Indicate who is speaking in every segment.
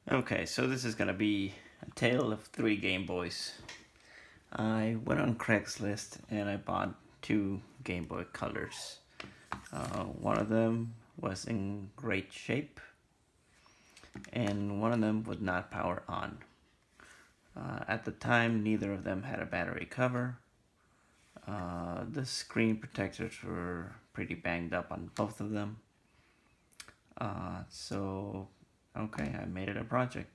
Speaker 1: Okay, so this is gonna be a tale of three Game Boys. I went on Craigslist and I bought two Game Boy Colors. One of them was in great shape, and one of them would not power on. At the time, neither of them had a battery cover. The screen protectors were pretty banged up on both of them. So, okay, I made it a project.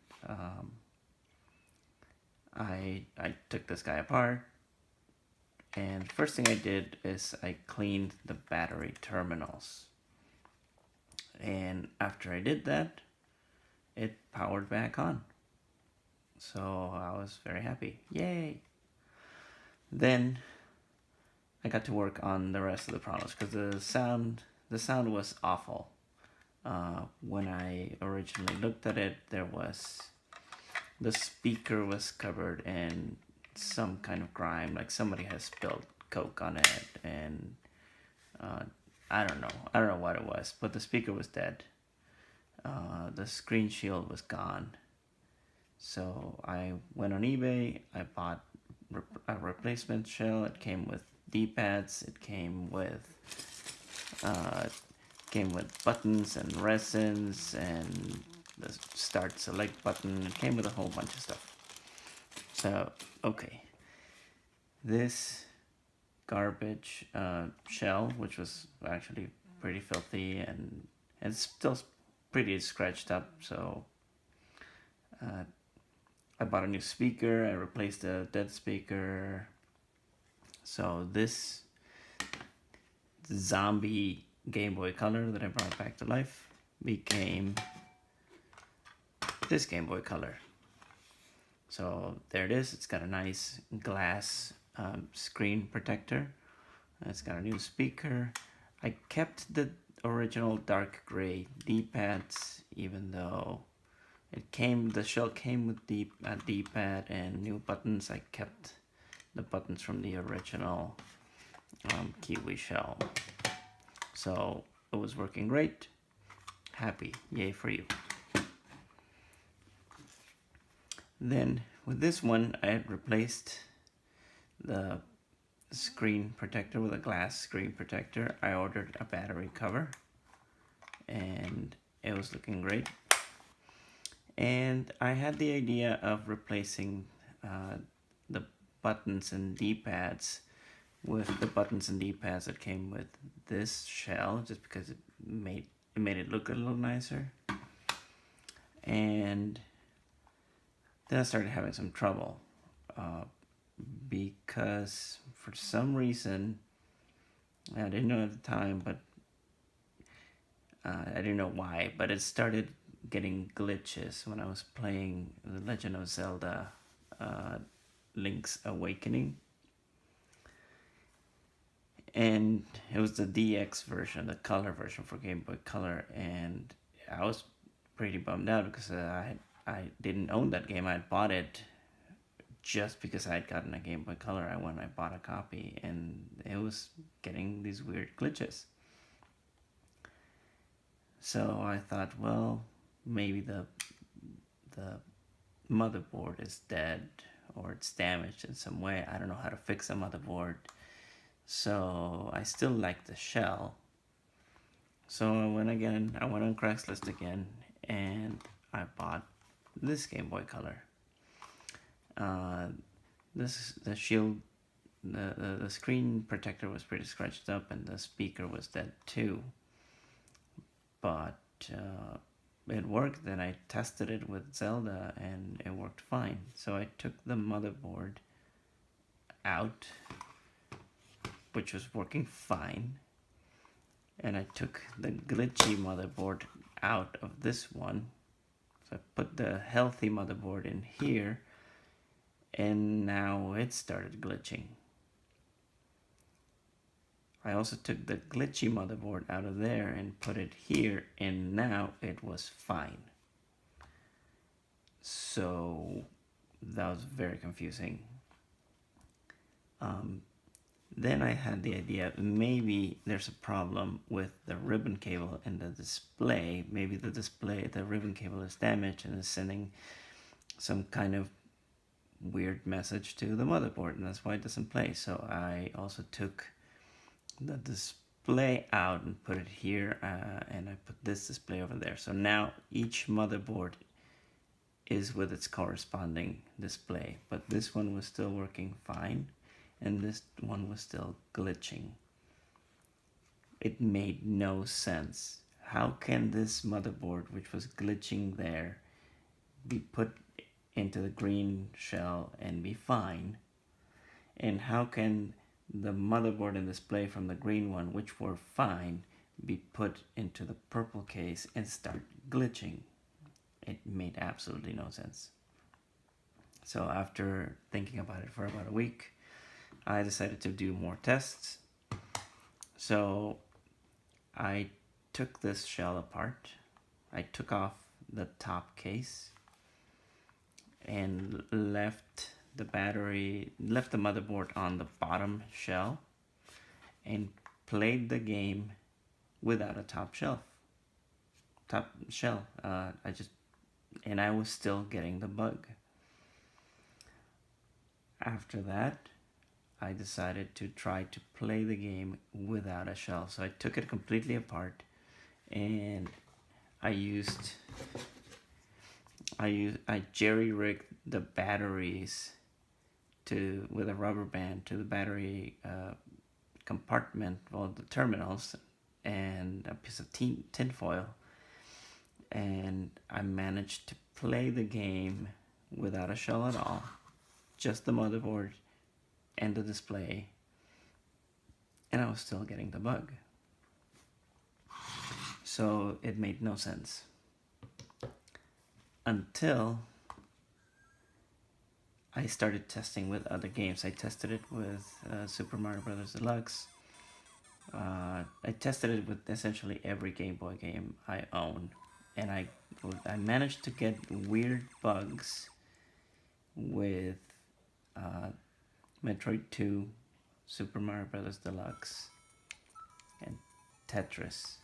Speaker 1: I took this guy apart, and first thing I did is I cleaned the battery terminals. And after I did that, it powered back on. So I was very happy. Yay! Then I got to work on the rest of the problems because the sound was awful. When I originally looked at it, the speaker was covered in some kind of grime, like somebody has spilled Coke on it, and uh, I don't know what it was, but the speaker was dead. The screen shield was gone. So I went on eBay. I bought a replacement shell. It came with D-pads. It uh, came with buttons and resins and the start select button. It came with a whole bunch of stuff. So okay, this garbage shell, which was actually pretty filthy and it's still pretty scratched up. So uh, I bought a new speaker. I replaced the dead speaker. So this zombie Game Boy Color that I brought back to life became this Game Boy Color. So there it is. It's got a nice glass screen protector. It's got a new speaker. I kept the original dark gray D-pads, even though the shell came with a D-pad and new buttons. I kept the buttons from the original Kiwi shell. So it was working great. Happy, yay for you. Then with this one, I had replaced the screen protector with a glass screen protector. I ordered a battery cover and it was looking great. And I had the idea of replacing the buttons and D-pads with the buttons and D-pads that came with this shell, just because it made it look a little nicer. And then I started having some trouble because for some reason, I didn't know at the time, but I didn't know why, but it started getting glitches when I was playing The Legend of Zelda Link's Awakening. And it was the DX version, the color version for Game Boy Color, and I was pretty bummed out because I didn't own that game. I had bought it just because I had gotten a Game Boy Color. I went and I bought a copy, and it was getting these weird glitches. So I thought, well, maybe the motherboard is dead or it's damaged in some way. I don't know how to fix a motherboard. So I still like the shell. So I went on Craigslist again, and I bought this Game Boy Color. The shield, the screen protector was pretty scratched up, and the speaker was dead too. But it worked. Then I tested it with Zelda, and it worked fine. So I took the motherboard out, which was working fine, and I took the glitchy motherboard out of this one. So I put the healthy motherboard in here, and now it started glitching. I also took the glitchy motherboard out of there and put it here, and now it was fine. So that was very confusing. then I had the idea maybe there's a problem with the ribbon cable in the display. Maybe the ribbon cable is damaged and is sending some kind of weird message to the motherboard, and that's why it doesn't play. So I also took the display out and put it here, and I put this display over there. So now each motherboard is with its corresponding display, but this one was still working fine and this one was still glitching. It made no sense. How can this motherboard, which was glitching there, be put into the green shell and be fine? And how can the motherboard and display from the green one, which were fine, be put into the purple case and start glitching? It made absolutely no sense. So after thinking about it for about a week, I decided to do more tests. So I took this shell apart. I took off the top case and left the motherboard on the bottom shell and played the game without a top shell. And I was still getting the bug. After that, I decided to try to play the game without a shell. So I took it completely apart and I jerry-rigged the batteries with a rubber band to the battery compartment, well, the terminals, and a piece of tin foil. And I managed to play the game without a shell at all, just the motherboard and the display, and I was still getting the bug. So it made no sense until I started testing with other games. I tested it with Super Mario Bros. Deluxe. I tested it with essentially every Game Boy game I own, and I managed to get weird bugs with Metroid 2, Super Mario Bros. Deluxe, and Tetris.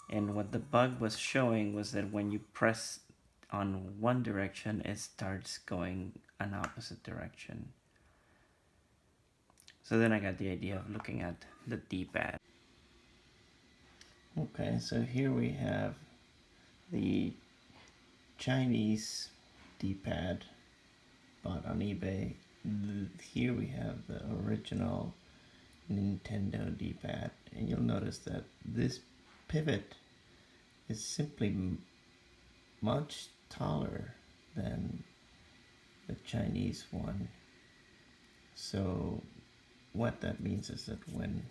Speaker 1: And what the bug was showing was that when you press on one direction, it starts going an opposite direction. So then I got the idea of looking at the D-pad. Okay, so here we have the Chinese D-pad bought on eBay. Here we have the original Nintendo D-pad, and you'll notice that this pivot is simply much taller than the Chinese one. So what that means is that when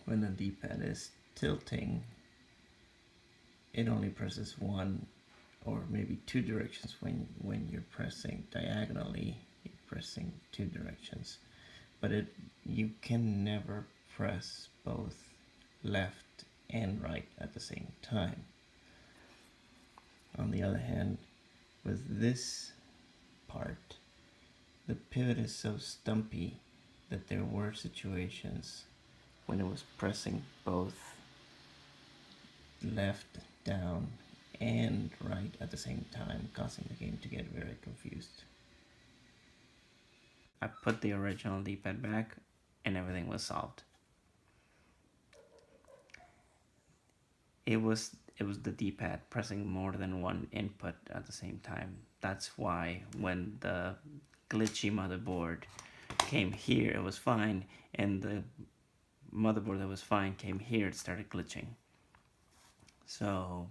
Speaker 1: the D-pad is tilting, it only presses one or maybe two directions. When you're pressing diagonally, you're pressing two directions, but you can never press both left and right at the same time. On the other hand, with this part, the pivot is so stumpy that there were situations when it was pressing both left down and right at the same time, causing the game to get very confused. I put the original D-pad back and everything was solved. It was the D-pad pressing more than one input at the same time. That's why when the glitchy motherboard came here, it was fine, and the motherboard that was fine came here, it started glitching. So,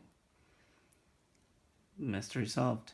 Speaker 1: mystery solved.